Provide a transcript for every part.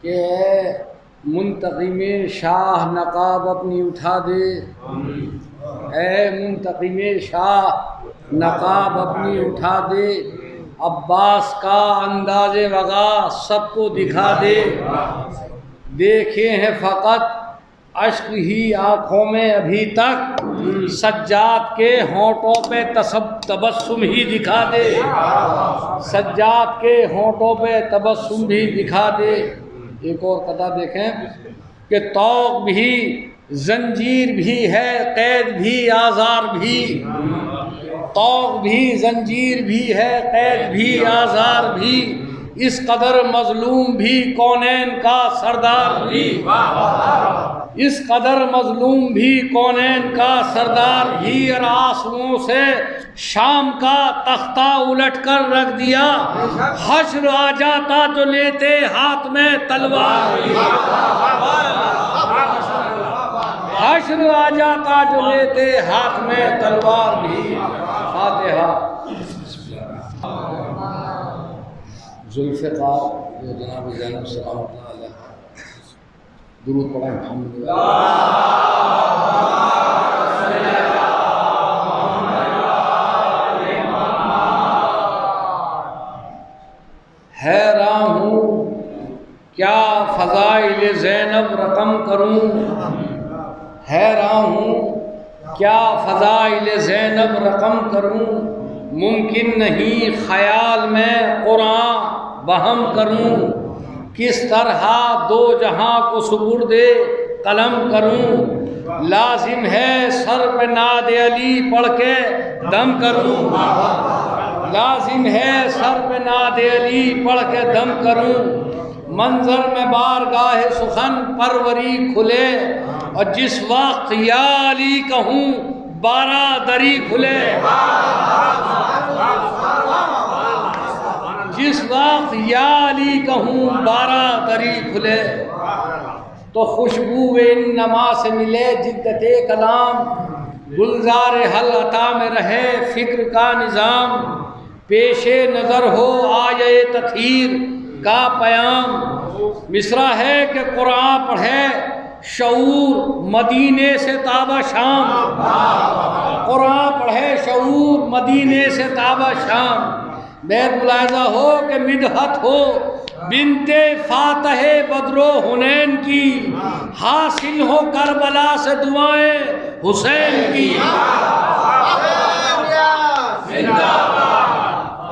कि मुंतक़िमे शाह नकाब अपनी उठा दे, ऐ मुंतक़िमे शाह नकाब अपनी उठा दे, अब्बास का अंदाज़े वगा सबको दिखा दे। देखे हैं फ़कत अश्क ही आँखों में अभी तक, सज्जाद के होंठों पे तबस्सुम ही दिखा दे, सज्जाद के होंठों पे तबस्सुम भी दिखा दे। एक और कथा देखें कि तौक भी जंजीर भी है, कैद भी आज़ार भी, तौक भी जंजीर भी है, कैद भी आज़ार भी, इस कदर मजलूम भी कौनैन का सरदार भी, इस कदर मजलूम भी कौनैन का सरदार भी, और आंसुओं से शाम का तख्ता उलट कर रख दिया, हश्र आ जाता जो लेते हाथ में तलवार, हश्र आ जाता जो लेते हाथ में तलवार भी। फातिहा। जुल्फ़िकार जो जनाब ज़ैनब सलामुल्लाह अलैहा, दुरूद पढ़ें मोहम्मद। हैरान हूँ क्या फ़ज़ाइल ज़ैनब रक़म करूँ, हैरान हूँ क्या फ़ज़ाइल ज़ैनब रक़म करूँ, मुमकिन नहीं ख़याल में कुरान बहम करूँ, किस तरह दो जहां को सुपुर्दे कलम करूँ, लाजिम है सर पे नाद अली पढ़ के दम करूँ, लाजिम है सर पे नाद अली पढ़ के दम करूँ, मंजर में बारगाह सुखन परवरी खुले, और जिस वक्त या अली कहूँ 12 दरी खुले, जिस वक्त या अली कहूँ 12 दरी खुले, तो खुशबू इन नमा से मिले जिद्दते कलाम, गुलजार हल अता में रहे फिक्र का निज़ाम, पेशे नज़र हो आये तथीर का पयाम, मिसरा है कि कुरान पढ़े शऊर मदीने से ताबा शाम, कुरान पढ़े शऊर मदीने से ताबा शाम, बैत मुलाहिज़ा हो कि मिदहत हो बिनते फातह बदरो हुनैन की, हासिल हो करबला से दुआएं हुसैन की,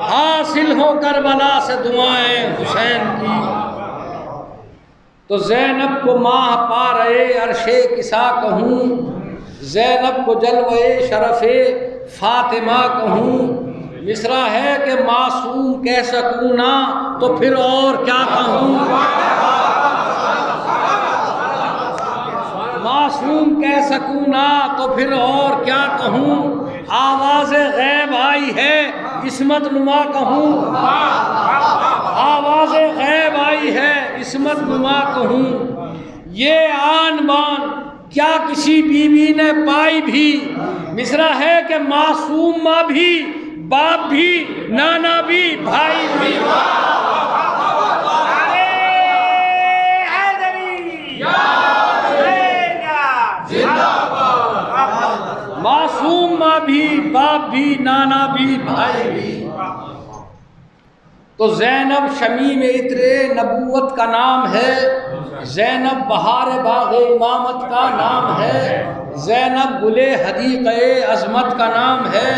हासिल हो करबला से दुआएं हुसैन की। तो ज़ैनब को माह पा रहे अरशे किसा कहूँ, ज़ैनब को जलवे शरफ़े फातिमा कहूँ, मिसरा है कि मासूम कह सकूँ ना तो फिर और क्या कहूँ, मासूम कह सकूँ ना तो फिर और क्या कहूँ, आवाज़ गैब आई है इस्मत नुमा कहूँ, आवाज़ गैब आई है इस्मत नुमा कहूँ, ये आन बान क्या किसी बीवी ने पाई भी, मिसरा है कि मासूम माँ भी बाप भी नाना भी भाई भी, मासूम माँ भी बाप भी नाना भी भाई भी। तो ज़ैनब शमीम इत्रे नबूवत का नाम है, ज़ैनब बहार बाग़ इमामत का नाम है, ज़ैनब गुले हदीक़े अज़मत का नाम है,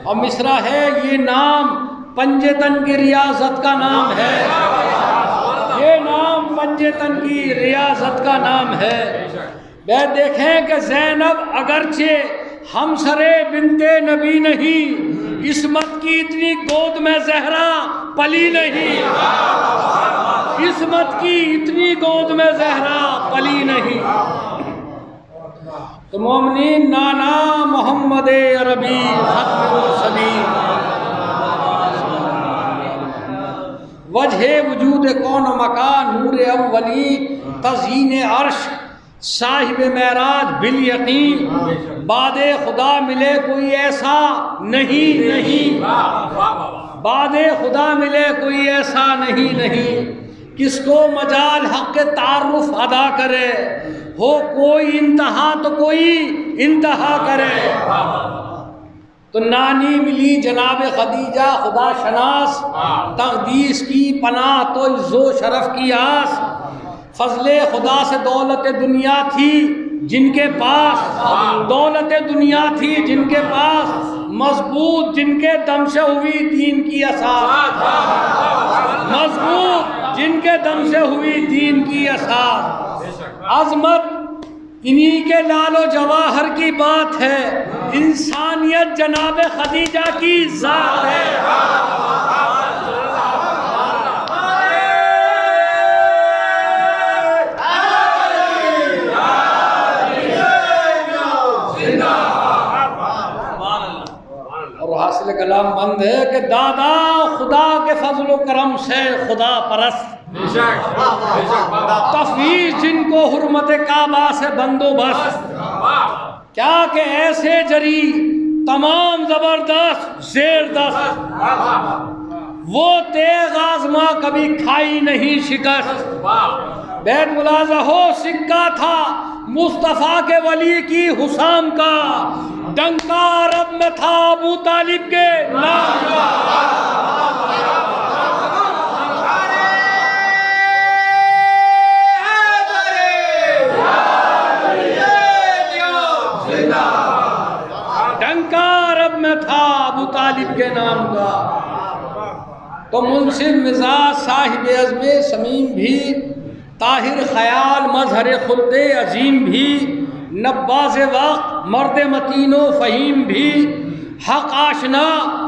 और मिसरा है ये नाम पंजतन की रियासत का नाम है, ये नाम पंजतन की रियासत का नाम है। वह देखें कि ज़ैनब अगरचे हमसरे बिनते नबी नहीं, इस्मत की इतनी गोद में ज़हरा पली नहीं, इस्मत की इतनी गोद में ज़हरा पली नहीं। तो मोमिनीन नाना मोहम्मद अरबी खत्मुल सदी, वजह वजूद कौन मकान नूर अव्वली तज़ीन अर्श, साहिब मेराज बिल यकीन, बादे खुदा मिले कोई ऐसा नहीं नहीं। बादे खुदा मिले कोई ऐसा नहीं किसको मजाल हक के तारुफ अदा करे, हो कोई इंतहा तो कोई इंतहा करे। तो नानी मिली जनाब खदीजा खुदा शनास, तकदीस की पनाह तो इज़्ज़ो शरफ की आस। फजले खुदा से दौलत दुनिया थी जिनके पास, दौलत दुनिया थी जिनके पास, मजबूत जिनके दम से हुई दीन की असास, मजबूत जिनके दम से हुई दीन की असास। अजमत इन्हीं के लालो जवाहर की बात है, इंसानियत जनाब खदीजा की जात है। हासिल कलाम बंद है कि दादा खुदा के फजल करम से खुदा परस्त, तफवीज जिनको हुर्मत काबा से बंदोबस्त, क्या के ऐसे जरी तमाम जबरदस्त जेरदस्त, वो तेग आजमा कभी खाई नहीं शिकस्त। बैत मुलाजा हो सिक्का था मुस्तफ़ा के वली की हुसाम का, डंका अरब में था अबू तालिब के नाम का। डंका अरब में था अबू तालिब के नाम का। तो मुंसिफ मिजाज साहिब अज़्म समीम भी, ताहिर ख़याल मजहर खुल्दे अजीम भी, नब्बाज़ वक्त मर्द मतीनो फ़हीम भी, हक़ आशना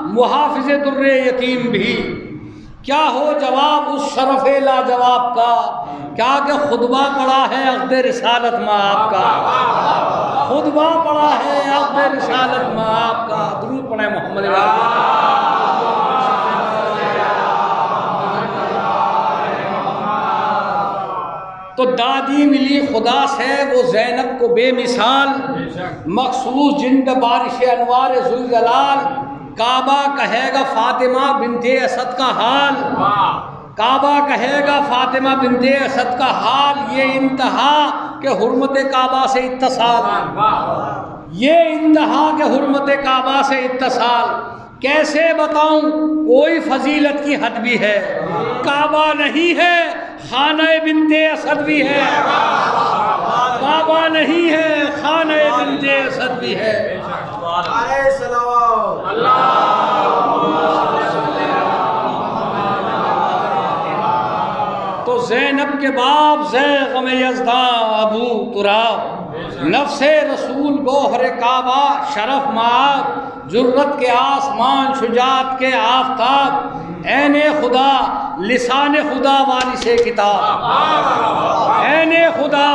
मुहाफ़िज़ दुर्रे यतीम भी। क्या हो जवाब उस शरफ़ लाजवाब का, क्या कि खुतबा पढ़ा है अक़्द रिसालत में आपका, खुतबा पढ़ा है अक़्द रिसालत में आपका। दुरूद पढ़े मोहम्मद। तो दादी मिली खुदा से वो ज़ैनब को बेमिसाल, मखसूस जिन पे बारिश अनवार ज़ुल्जलाल, काबा कहेगा फातिमा बिन्ते असद का हाल, काबा कहेगा फातिमा बिन्ते असद का हाल। ये इंतहा के हुर्मत काबा से इत्तसाल, ये इंतहा के हुर्मत काबा से इत्तसाल। कैसे बताऊं कोई फजीलत की हद भी है, काबा नहीं है खाने बिन्ते असद भी है, काबा नहीं है खाने बिन्ते असद भी है। तो ज़ैनब के बाप ज़ै ग़म यज़दा अबू तुराब, नफ्से रसूल गोहर काबा शरफ माब, जुर्रत के आसमान शुजात के आफताब, ऐने खुदा लिसान खुदा वारिसे किताब, ऐने खुदा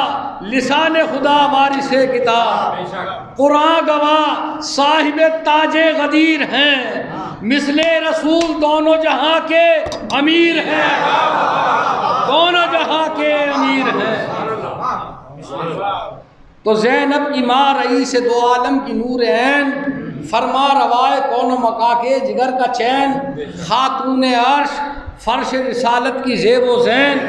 लिसान खुदा वारिसे किताब। कुरान गवाह साहिब ताजे गदीर हैं, मिसले रसूल दोनों जहां के अमीर हैं, दोनों जहां के अमीर हैं। तो ज़ैनब की माँ रईस दो आलम की नूर ऐन, फरमा रवाए कौन मका के जिगर का चैन, खातून अर्श फर्श रिसालत की ज़ेब व ज़ैन,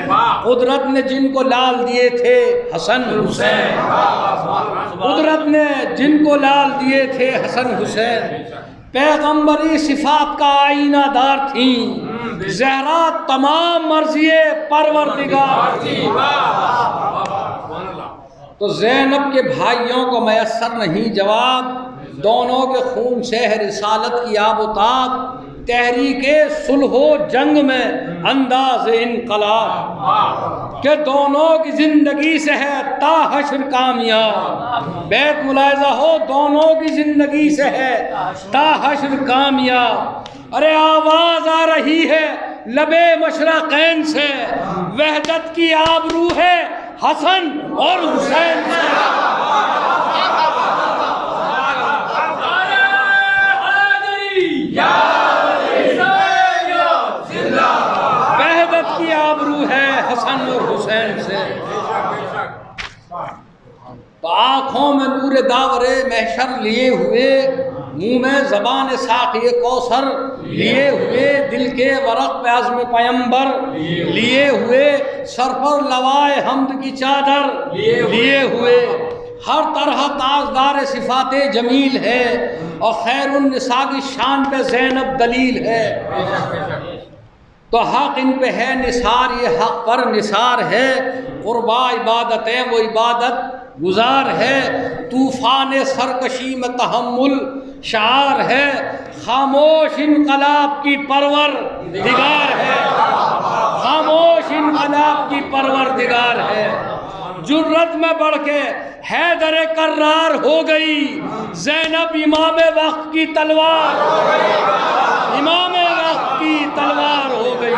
कुदरत ने जिनको लाल दिए थे हसन हुसैन, कुदरत ने जिनको लाल दिए थे हसन हुसैन। पैगंबरी सिफात का आईनादार थी, ज़हरा तमाम मर्ज़िए परवरदिगार थी। तो ज़ैनब के भाइयों को मैसर नहीं जवाब, दोनों के खून से है रिसालत की आबोताब, तहरीके सुलहो जंग में अंदाज इनकलाब, के दोनों की जिंदगी से है ता हश्र कामयाब। बैत मुलाहिज़ा हो दोनों की जिंदगी से है ता हश्र कामयाब। अरे आवाज़ आ रही है लबे मशरक़ैन से, वहदत की आबरू है हसन और हुसैन से। वहदत की आबरू है हसन और हुसैन से। तो आँखों में नूर दावरे महशर लिए हुए मुँह में ज़बान साक़ी कौसर लिए हुए, दिल के वरक़ पे अज़्म पैगंबर लिए हुए, सर पर लवाए हम्द की चादर लिए हुए, हर तरह ताजदार सिफ़ाते जमील है और खैरुन निसा की शान पे ज़ैनब दलील है। तो हक़ इन पे है निसार, ये हक़ पर निसार है। क़ुर्बा इबादतें वो इबादत गुजार है, तूफ़ान सरकशी में तहम्मुल शार है, खामोश इनकलाब की परवर दिगार है, खामोश इनकलाब की परवर दिगार है। जुर्रत में बढ़ के हैदर कर्रार हो गई, ज़ैनब इमाम वक्त की तलवार, इमाम वक्त की तलवार हो गई।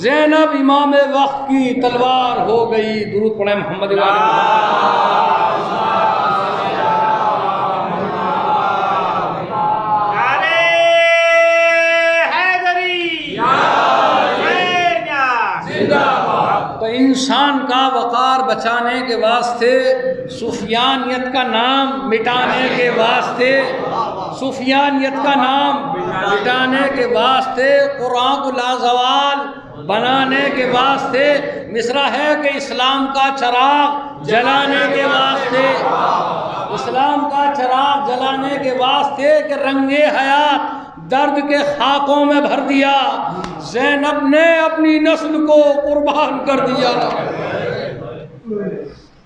ज़ैनब इमाम वक्त की तलवार हो गई। दुरूद पढ़े मोहम्मद तो इंसान का वक़ार बचाने के वास्ते, सुफियानियत का नाम मिटाने के वास्ते, सुफियानियत का नाम मिटाने के वास्ते, कुरान को लाज़वाल बनाने के वास्ते, मिसरा है कि इस्लाम का चराग जलाने के वास्ते, इस्लाम का चराग जलाने के वास्ते कि रंगे हयात दर्द के खाकों में भर दिया, ज़ैनब ने अपनी नस्ल को कुर्बान कर दिया।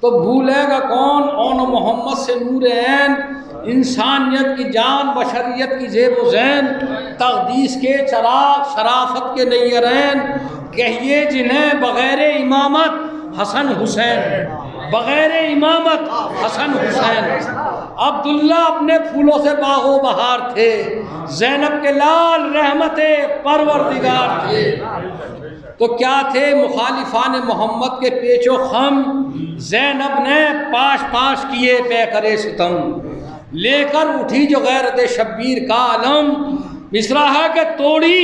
तो भूलेगा कौन औन मोहम्मद से नूर ऐन, इंसानियत की जान बशरियत की ज़ेब ज़ैन, तक़दीस के चराग शराफत के नैयरैन, कहिए जिन्हें बग़ैर इमामत हसन हुसैन, बग़ैर इमामत हसन हुसैन। अब्दुल्ला अपने फूलों से बागो बहार थे, ज़ैनब के लाल रहमते परवरदिगार थे। तो क्या थे मुखालिफान मोहम्मद के पेचो खम, ज़ैनब ने पाश पाश किए पे करे सितम, लेकर उठी जो गैरत शब्बीर का आलम, मिसरा है कि तोड़ी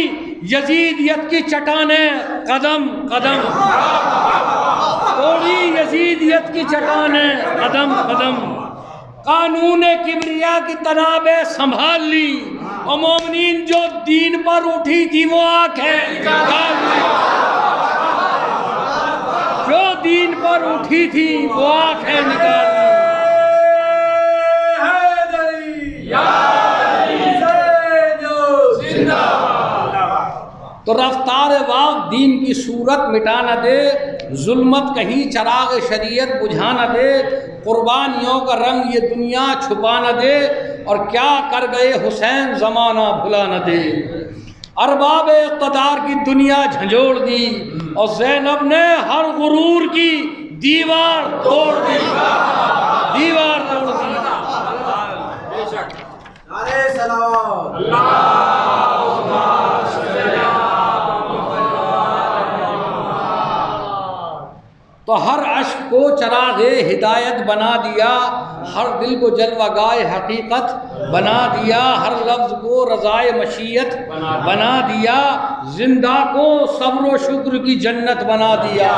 यजीदियत की चट्टाने कदम कदम, तोड़ी यजीदियत की चट्टाने कदम कदम, कानून किबरिया की तनाबे संभाल ली, और मोमिनीन जो दीन पर उठी थी वो आंखें निकाल ली, जो दीन पर उठी थी वो आंखें निकाल ली। तो रफ्तार वाक़ दीन की सूरत मिटा न दे, जुल्मत कहीं चराग शरीयत बुझा न दे, कुर्बानियों का रंग ये दुनिया छुपा न दे, और क्या कर गए हुसैन ज़माना भुला न दे। अरबाब इक़्तिदार की दुनिया झंझोड़ दी, और ज़ैनब ने हर गुरूर की दीवार तोड़ दी, दीवार तोड़ दी। तो हर अश्क को चरागे हिदायत बना दिया, हर दिल को जलवागाए हकीकत बना दिया, हर लफ्ज़ को रज़ाए मशीयत बना दिया, जिंदा को सब्र शुक्र की जन्नत बना दिया,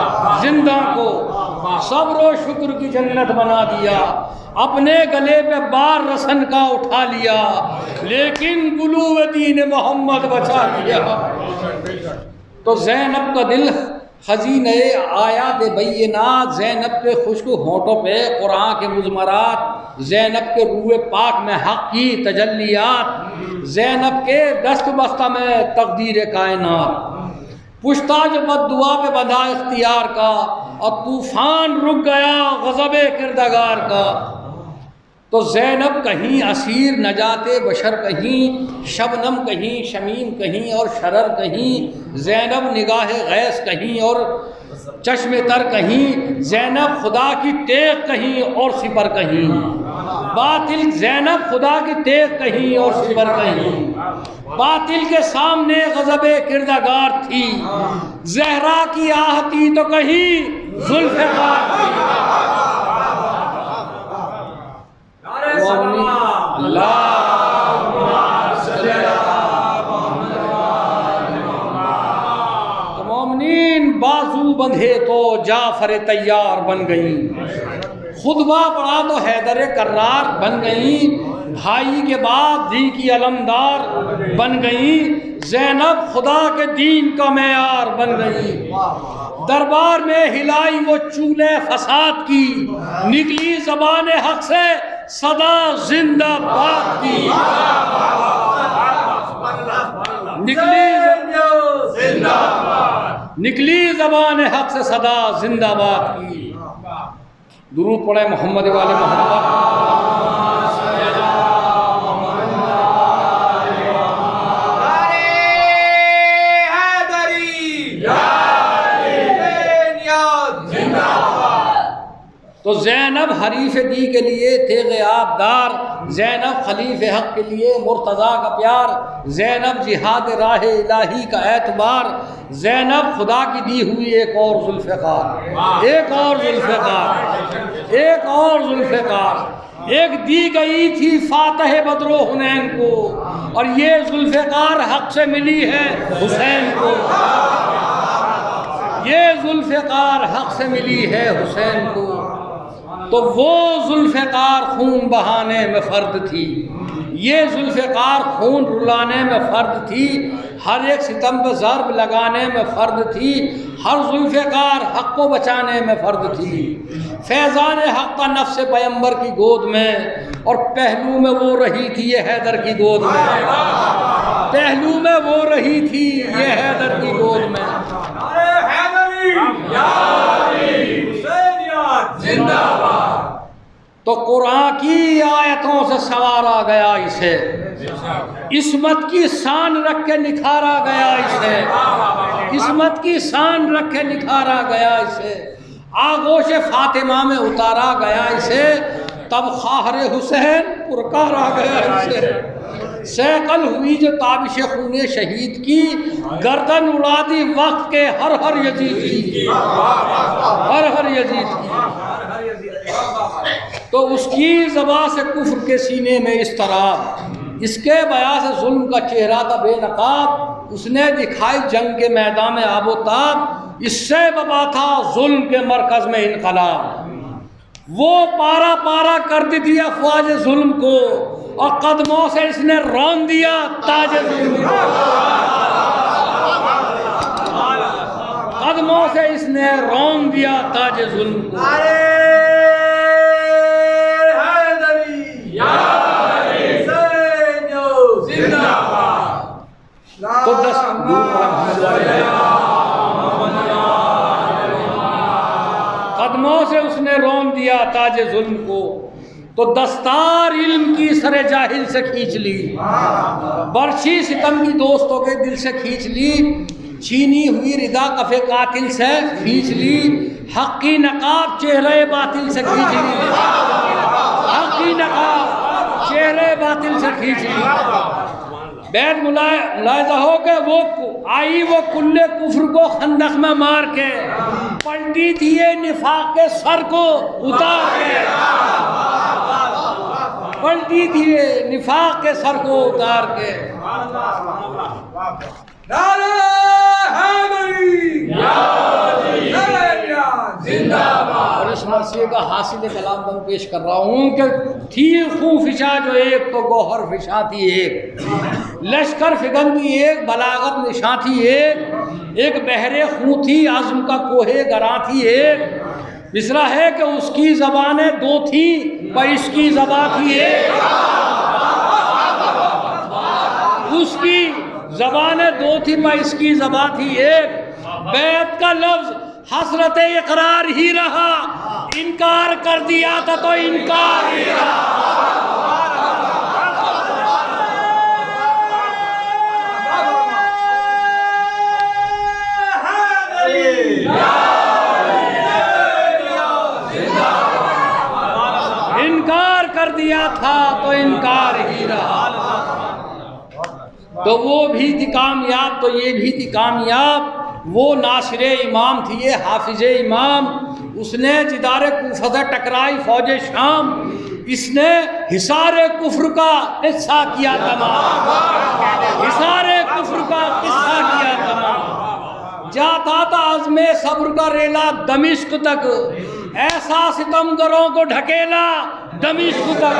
जिंदा को सब्र शुक्र की जन्नत बना दिया। अपने गले पे बार रसन का उठा लिया, लेकिन गुलूव दीन मोहम्मद बचा लिया। तो ज़ैनब का दिल खजीने आयात बैयिनात, ज़ैनब के खुशबू होंठों पे कुरान के मुज़मरात, ज़ैनब के रूए पाक में हक़ की तजल्लियात, ज़ैनब के दस्त बस्ता में तकदीर कायनात, पुश्ताज बद्दुआ पे बंधा इख्तियार का, और तूफ़ान रुक गया ग़ज़ब किरदागार का। तो ज़ैनब कहीं असीर नजाते बशर कहीं, शबनम कहीं शमीम कहीं और शरर कहीं, ज़ैनब निगाह गैस कहीं और चश्मे तर कहीं, ज़ैनब खुदा की तेग कहीं और सिपर कहीं, बातिल ज़ैनब खुदा की तेग कहीं और सिपर कहीं, बातिल के सामने ग़ज़ब किरदागार थी, ज़हरा की आहती तो कहीं ज़ुल्फ़िकार थी। मोमिनीन बाजू बंधे तो जाफर तैयार बन गई, खुतबा पढ़ा तो हैदर कर्रार बन गई, भाई के बाद दी की अलमदार बन गई, ज़ैनब खुदा के दीन का मेयार बन गई। दरबार में हिलाई वो चूल्हे फसाद की, निकली ज़बान हक से सदा जिंदाबाद की। निकली ज़बान हक से सदा जिंदाबाद की। दुरूद पढ़े मोहम्मद वाले मोहम्मद। तो ज़ैनब हरीफ दी के लिए थे ग़याबदार, ज़ैनब खलीफ हक़ के लिए मुर्तज़ा का प्यार, ज़ैनब जिहाद राह इलाही का एतबार, ज़ैनब खुदा की दी हुई एक और ज़ुल्फ़िकार, एक और ज़ुल्फ़िकार, एक और ज़ुल्फ़िकार। एक दी गई थी फ़ातह बदरो हुनैन को, और ये ज़ुल्फ़िकार हक़ से मिली है हुसैन को। ये ज़ुल्फ़िकार हक़ से मिली है हुसैन को। तो वो ज़ुल्फ़िकार खून बहाने में फ़र्द थी, ये ज़ुल्फ़िकार खून रुलाने में फ़र्द थी, हर एक सितम पर ज़र्ब लगाने में फ़र्द थी, हर ज़ुल्फ़िकार हक़ को बचाने में फ़र्द थी। फैज़ान हक़ का नफ्स पैगंबर की गोद में, और पहलू में वो रही थी ये हैदर की गोद में, पहलू में वो रही थी ये हैदर की गोद में। तो कुरान की आयतों से सवारा गया इसे, इस्मत की शान रख के निखारा गया इसे, इस्मत की शान रख के निखारा गया इसे, आगोश फातिमा में उतारा गया इसे, तब ख़ाहर हुसैन पुरकारा गया इसे। सैकल हुई जो ताबिश खूने शहीद की, गर्दन उड़ा दी वक्त के हर हर यजीद की, हर हर यजीद की। तो उसकी ज़बान से कुफ्र के सीने में इस तरह, इसके बया से जुल्म का चेहरा था बेनकाब, उसने दिखाई जंग के मैदान में आबोताब, इससे बबा था जुल्म के मरकज़ में इनकलाब। वो पारा पारा कर दी थी अफवाज जुल्म को, और कदमों से इसने रौंद दिया ताज जुल्म को, कदमों से इसने रौंद दिया ताज जुल्म को। तो कदमों से उसने रौंद दिया ताज जुल्म को। तो दस्तार इल्म की सरे जाहिल से खींच ली, बर्छी सितम की दोस्तों के दिल से खींच ली, छीनी हुई रिदा कफे कातिल से खींच ली, हक़ की नकाब चेहरे बातिल से खींच ली, हक़ की नकाब चेहरे बातिल से खींच ली। बैद मुलायजा हो के वो आई वो कुल्ले कुफ्र को खंदक में मार के, पलटी थी ये निफाक के सर को उतार के, पलटी थी ये निफाक के सर को उतार के। और इस मरसिए का हासिल कलाम मैं पेश कर रहा हूँ कि थी खूं फिशा जो एक, तो गौहर फिशा थी एक, लश्कर फिगन थी एक, बलागत निशा थी एक बहरे खूं थी, आज़म का कोहे गरा थी एक। मिसरा है कि उसकी ज़बानें दो थी, पर इसकी ज़बान थी एक, उसकी ज़बानें दो थी, पर इसकी ज़बान थी एक। बैत का लफ्ज़ हसरत इकरार ही रहा, इनकार कर दिया था तो इनकार ही रहा। इनकार कर दिया था तो इनकार ही रहा। तो वो भी थी कामयाब, तो ये भी थी कामयाब। वो नासिरे इमाम थी, ये हाफिज़े इमाम, उसने जिदारे कुफर से टकराई फौजे शाम, इसने हिसारे कुफ्र का किस्सा किया तमाम, हिसारे कुफ्र का किस्सा किया तमाम। जाता था आज़मे सब्र का रेला दमिश्क तक, ऐसा सितमगरों को ढकेला दमिश्क तक।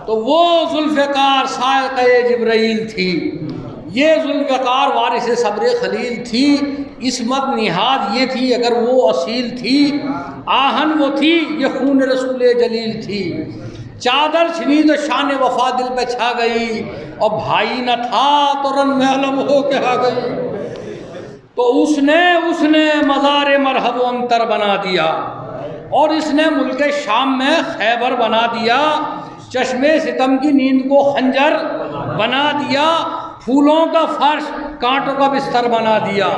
तो वो जुल्फ़िकार साइक़े जिब्राइल थी। ये जुल्फ़िकार वारिस सब्र खलील थी। इस्मत निहाद ये थी, अगर वो असील थी, आहन वो थी, ये खून रसूल जलील थी। चादर छिनी तो शान वफा दिल पे छा गई, और भाई न था तो रन में अलम हो के आ गई। तो उसने मज़ार मरहब अंतर बना दिया, और इसने मुल्क शाम में खैबर बना दिया। चश्मे सितम की नींद को खंजर बना दिया, फूलों का फर्श कांटों का बिस्तर बना दिया।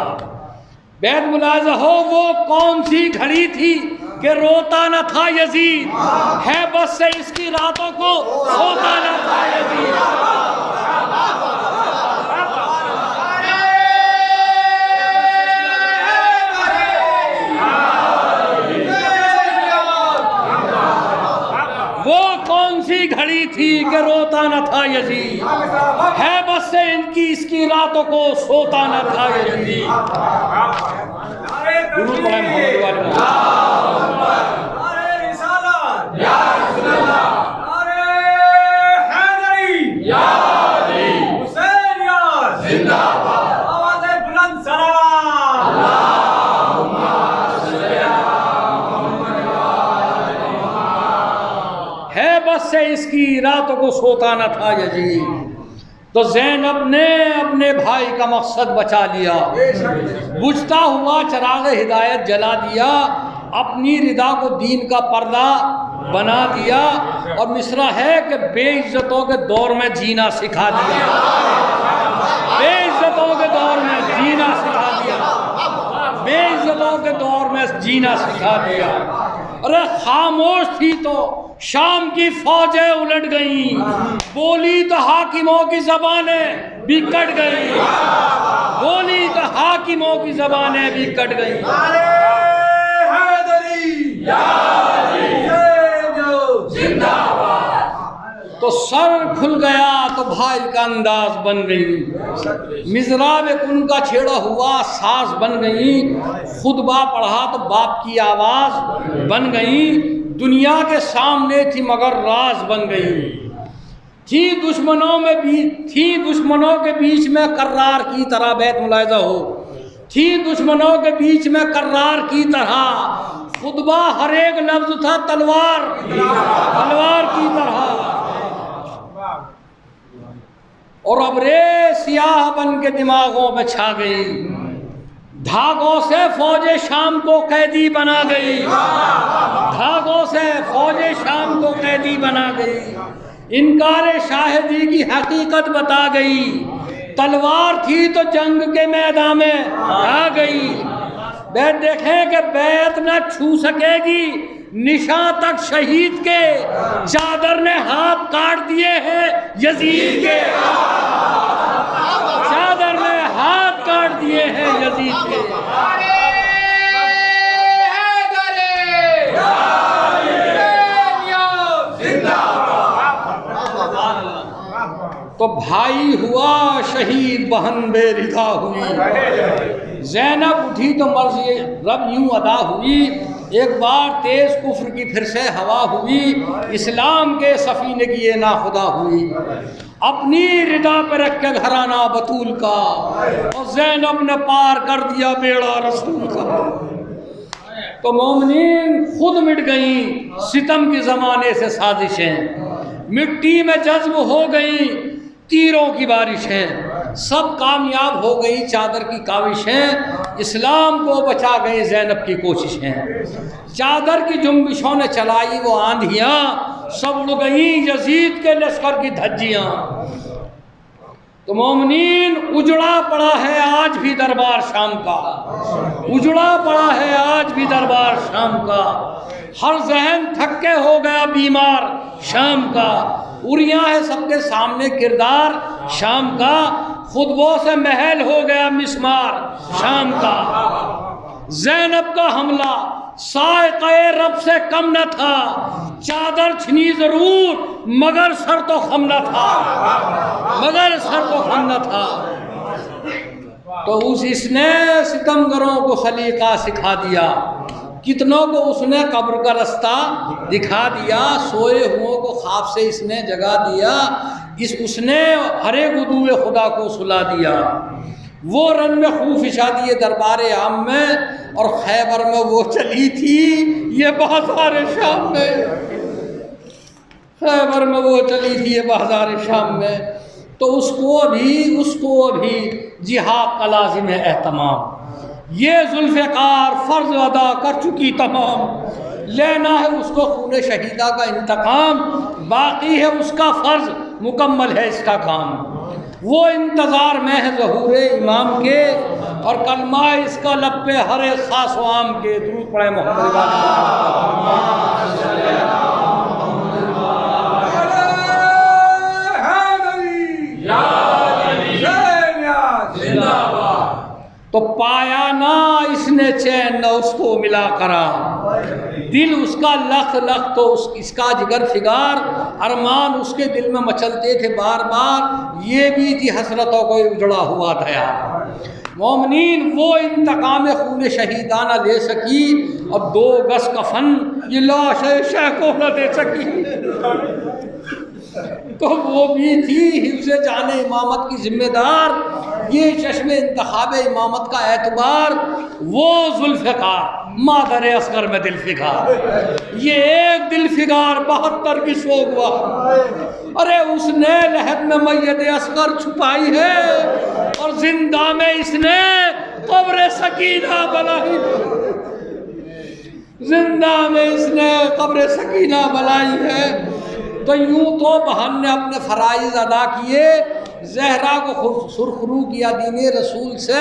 बैत मुलाज़ा हो वो कौन सी घड़ी थी कि रोता न था यजीद, है बस से इसकी रातों को सोता न था यजीद। वो कौन सी घड़ी थी कि रोता न था यजीद, है बस से इनकी इसकी रातों को सोता न था यजीद। दुरूद पढ़ें मोहम्मद वाले से इसकी रातों को सोता न था यजीद। तो ज़ैनब ने अपने भाई का मकसद बचा लिया, बुझता हुआ चिराग हिदायत जला दिया, अपनी रिदा को दीन का पर्दा बना दिया, और मिसरा है कि बेइज्जतों के दौर में जीना सिखा दिया। बेइज्जतों के दौर में जीना सिखा दिया, बेइज्जतों के दौर में जीना सिखा दिया। अरे खामोश थी तो शाम की फौजें उलट गईं, बोली तो हाकिमों की ज़बानें भी कट गईं, बोली तो हाकिमों की ज़बानें भी कट गईं। तो सर खुल गया तो भाई का अंदाज बन गई, मिज़राब उनका छेड़ा हुआ सास बन गई, खुतबा पढ़ा तो बाप की आवाज़ बन गई, दुनिया के सामने थी मगर राज बन गई। थी दुश्मनों के बीच में कर्रार की तरह, बैत मुलाहिज़ा हो, थी दुश्मनों के बीच में कर्रार की तरह, खुतबा हर एक लफ्ज़ था तलवार की तरह। और अबरे सियाह बन के दिमागों में छा गई, धागों से फौजे शाम को कैदी बना गई, धागों से फौजे शाम को कैदी बना गई, इनकार शाहिदी की हकीकत बता गई, तलवार थी तो जंग के मैदान में आ गई। बैत देखें कि बैत न छू सकेगी निशान तक शहीद के, चादर ने हाथ काट दिए हैं यजीद के, चादर ने हाथ काट दिए हैं यजीद के। तो भाई हुआ शहीद, बहन बेरिदा हुई, ज़ैनब उठी तो मर्ज़ रब यूं अदा हुई, एक बार तेज कुफ्र की फिर से हवा हुई, इस्लाम के सफीने की ये नाखुदा हुई, अपनी रिदा पर रख के घराना बतूल का, और ज़ैनब ने पार कर दिया बेड़ा रसूल का। तो मोमिनीन खुद मिट गई सितम के ज़माने से साजिशें, मिट्टी में जज्ब हो गई तीरों की बारिशें, सब कामयाब हो गई चादर की काविशें, इस्लाम को बचा गए ज़ैनब की कोशिशें, चादर की जुम्बिशों ने चलाई वो आंधियाँ, सब उड़ गई यजीद के लश्कर की धज्जियाँ। तो मोमिनीन उजड़ा पड़ा है आज भी दरबार शाम का, उजड़ा पड़ा है आज भी दरबार शाम का, हर जहन थक्के हो गया बीमार शाम का, उरिया है सबके सामने किरदार शाम का, खुतबों से महल हो गया मिस्मार शाम का। ज़ैनब का हमला साइक़े रब से कम न था, चादर छिनी जरूर मगर सर तो खम न था, मगर सर तो खम न था। तो इसने सितमगरों को सलीका सिखा दिया, कितनों को उसने कब्र का रास्ता दिखा दिया, सोए हुओं को ख्वाब से इसने जगा दिया, उसने हरे गुदुए खुदा को सुला दिया। वो रन में खूफ इशा दिए दरबार आम में, और खैबर में वो चली थी ये बाजार शाम में, खैबर में वो चली थी ये बाजार शाम में। तो उसको भी जिहाद का लाजिम है एहतमाम। ये जुल्फ़िकार फ़र्ज अदा कर चुकी तमाम, लेना है उसको खून शहीदा का इंतकाम, बाकी है उसका फ़र्ज मुकम्मल है इसका काम। वो इंतज़ार में है ज़हूर इमाम के, और कलमा इसका लब पे हर एक ख़ास व आम के। दुरूद पढ़े मोहम्मद। तो पाया ना इसने चैन न उसको मिला करा, दिल उसका लख लख तो इसका जिगर फिगार, अरमान उसके दिल में मचलते थे बार बार, ये भी थी हसरतों को उजड़ा हुआ दया। मोमिनीन वो इंतकाम खून शहीदाना ले सकी, अब 2 गज कफन ये लाश शह को न दे सकी। तो वो भी थी हिफ्ज़ जाने इमामत की जिम्मेदार, ये चश्मे इंतखाब इमामत का एतबार। वो जुल्फ़िकार मादर असगर में दिल फिगार, ये एक दिल फिगार 72 की शोगवा। अरे उसने लहद में मैयत असगर छुपाई है, और जिंदा में इसने कब्र सकीना बनाई, जिंदा में इसने कब्र सकीना बनाई है। तो यूँ तो बहन ने अपने फ़राइज़ अदा किए, ज़हरा को सुरखरू किया दीने रसूल से,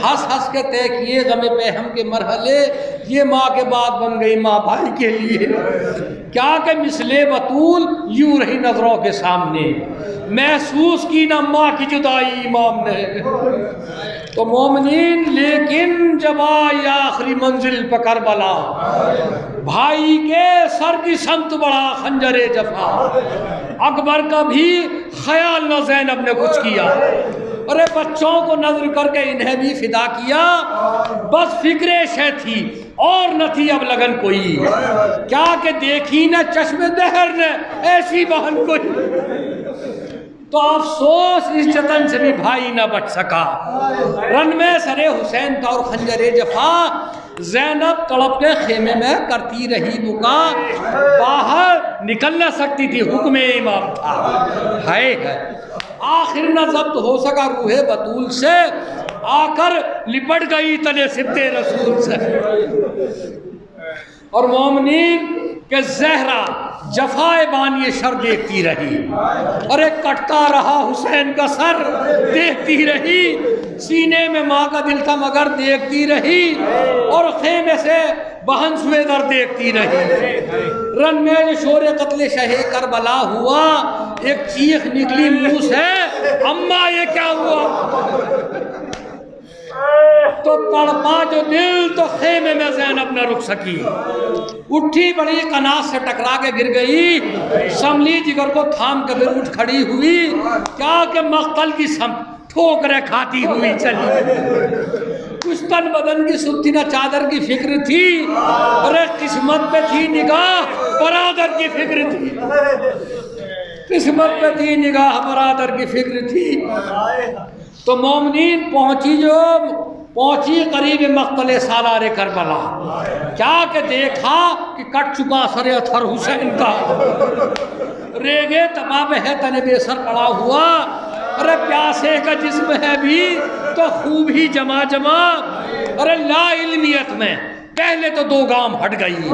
हंस हंस के तय किए गमे पेहम के मरहले, ये माँ के बाद बन गई माँ भाई के लिए। क्या कि मिसले बतूल यूँ रही नज़रों के सामने, महसूस की ना माँ की जुदाई इमाम ने। तो मोमिनीन लेकिन जब आई आखिरी मंजिल पर करबला, भाई के सर की संत बड़ा खंजरे जफा, अकबर का भी ख्याल न ज़ैनब ने कुछ किया, अरे बच्चों को नजर करके इन्हें भी फिदा किया, बस फिक्रे शे थी और न थी अब लगन कोई, क्या कि देखी न चश्मे दहर ने ऐसी बहन कोई। तो अफसोस इस जतन से भी भाई न बच सका, रन में सरे हुसैन का और खंजरे जफा, ज़ैनब तड़प के खेमे में करती रही बुका, बाहर निकल न सकती थी हुक्म इमाम था। है आखिर न जब्त हो सका रूहे बतूल से, आकर लिपट गई तले सिब्ते रसूल से। और मोमिनीन के ज़हरा जफाए बानी शर देखती रही, अरे कटता रहा हुसैन का सर देखती रही, सीने में माँ का दिल था मगर देखती रही, और खेमे से बहन सुवेदर देखती रही। रन में जो शोरे कत्ले शहे करबला हुआ, एक चीख निकली मुँह से, अम्मा ये क्या हुआ। तो तड़पा जो दिल तो खेमे में ज़ैनब न रुक सकी, उठी बड़ी कनात से टकरा के गिर गई, संभली जिगर को थाम के फिर उठ खड़ी हुई, क्या कि मख्तल की सम ठोकरें खाती हुई चली। कुछ तन बदन की सुत्ती न चादर की फिक्र थी, अरे किस्मत पे थी निगाह बरादर की फिक्र थी, किस्मत पे थी निगाह बरादर की फिक्र थी। तो मोमिनीन पहुंची करीब मख्तले सालारे करबला, क्या के देखा कि कट चुका सरे अथर हुसैन का, रेगे तबाब है तने बेसर पड़ा हुआ, अरे प्यासे का जिस्म है भी तो खूब ही जमा जमा, अरे ला इल्मियत में पहले तो 2 गाम हट गई,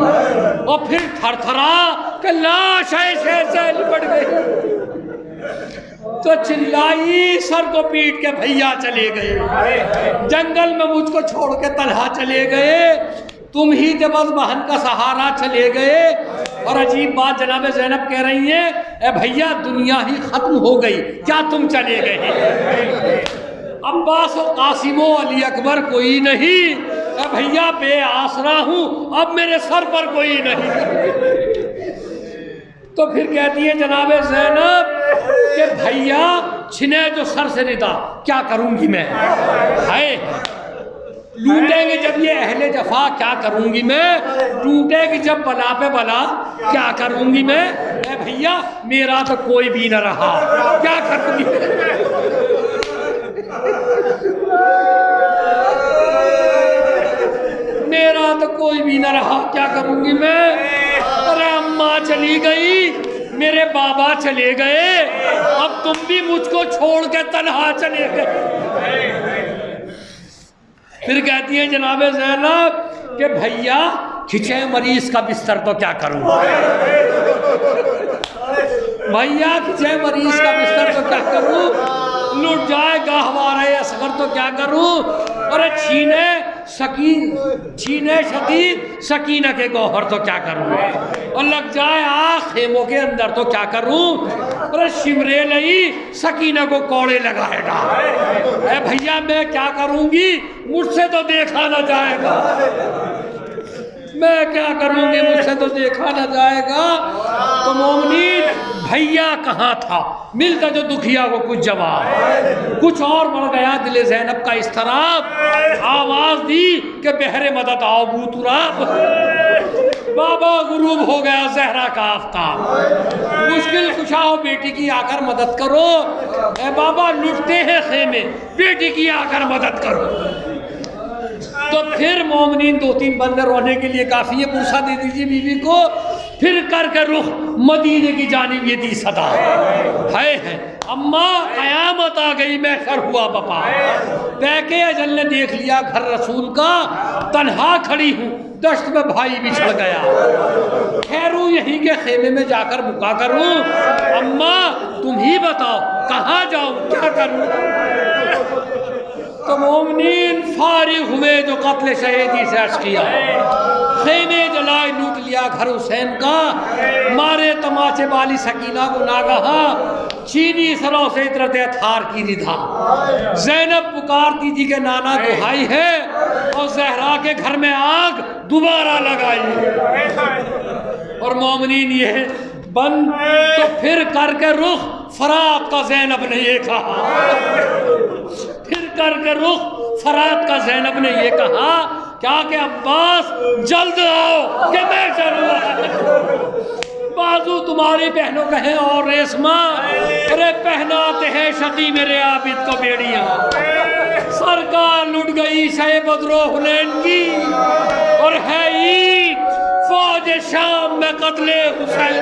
और फिर थरथरा के लाश ऐसे ऐसे लिपट गई। तो चिल्लाई सर को पीट के भैया चले गए, जंगल में मुझको छोड़ के तलहा चले गए, तुम ही थे बस बहन का सहारा चले गए। और अजीब बात जनाब ज़ैनब कह रही हैं, ए भैया दुनिया ही खत्म हो गई, क्या तुम चले गए। अब्बास और कासिमो अली अकबर कोई नहीं, ए भैया बे आसरा हूँ अब मेरे सर पर कोई नहीं। तो फिर कहती है जनाबे ज़ैनब कि भैया छिने जो सर से निदा, क्या करूंगी मैं? हाय, लूटेंगे जब ये अहले जफा, क्या करूंगी मैं? टूटेगी जब बला पे बला, क्या करूंगी मैं? ए भैया मेरा तो कोई भी न रहा, क्या करूंगी? मेरा तो कोई भी न रहा, क्या करूंगी मैं? अरे अम्मा चली गई, मेरे बाबा चले गए, अब तुम भी मुझको छोड़ के तन्हा चले गए। फिर कहती है जनाबे ज़ैनब कि भैया खिंचे मरीज का बिस्तर तो क्या करूं? भैया खिंचे मरीज का बिस्तर तो क्या करूं? लुट जाए गहवारे असगर तो क्या करूं? अरे छीने शकीन सकीना के गौहर तो क्या करूं? और लग जाए आग खेमों के अंदर तो क्या करूं? अरे शिमरे लई सकीना को कौड़े लगाएगा। अरे भैया मैं क्या करूंगी? मुझसे तो देखा ना जाएगा, मैं क्या करूंगी? मुझसे तो देखा ना जाएगा। तो मोमिनीन भैया कहाँ था? मिलता जो दुखिया को कुछ जवाब, कुछ और बढ़ गया दिल ज़ैनब का इस्तराब। आवाज दी कि बहरे मदद आओ बूतुराब। बाबा गुरूब हो गया ज़हरा का आफ्ताब, मुश्किल कुशाओ बेटी की आकर मदद करो। ए बाबा लुटते हैं खेमे, बेटी की आकर मदद करो। तो फिर मोमिनीन 2-3 बंदे रोने के लिए काफ़ी है, पुरसा दे दीजिए बीवी को। फिर करके रुख मदीने की जानिब ये दी सदा है अम्मा कयामत आ गई, महशर हुआ बपा। पैके अजल ने देख लिया घर रसूल का, तन्हा खड़ी हूँ दश्त में भाई बिछड़ गया, खैरू यहीं के खेमे में जाकर बुका करूँ। अम्मा तुम ही बताओ कहाँ जाऊँ, क्या करूँ? तो मोमिनीन फारिग हुए जो कत्ल शहीदी से अर्ज किया, खेमे जलाए लूट लिया घर हुसैन का, मारे तमाचे वाली सकीना को नागहा, चीनी सरों से इतरत अथार की रिधा। ज़ैनब पुकारती थी कि नाना दुहाई है, और ज़हरा के घर में आग दोबारा लगाई। और मोमिनीन ये बंद तो फिर करके रुख फरात का ज़ैनब ने ये कहा, फिर करके रुख फरात का ज़ैनब ने ये कहा क्या कि अब्बास जल्द आओ कि मैं चलूँगा। बाजू तुम्हारी बहनों कहें और रेशमा, अरे पहनाते हैं शकी मेरे आबिद को बेड़ियाँ। सरकार लुट गई शे बदरो हुनैन की, और है ईद फौज शाम में कत्ले हुसैन।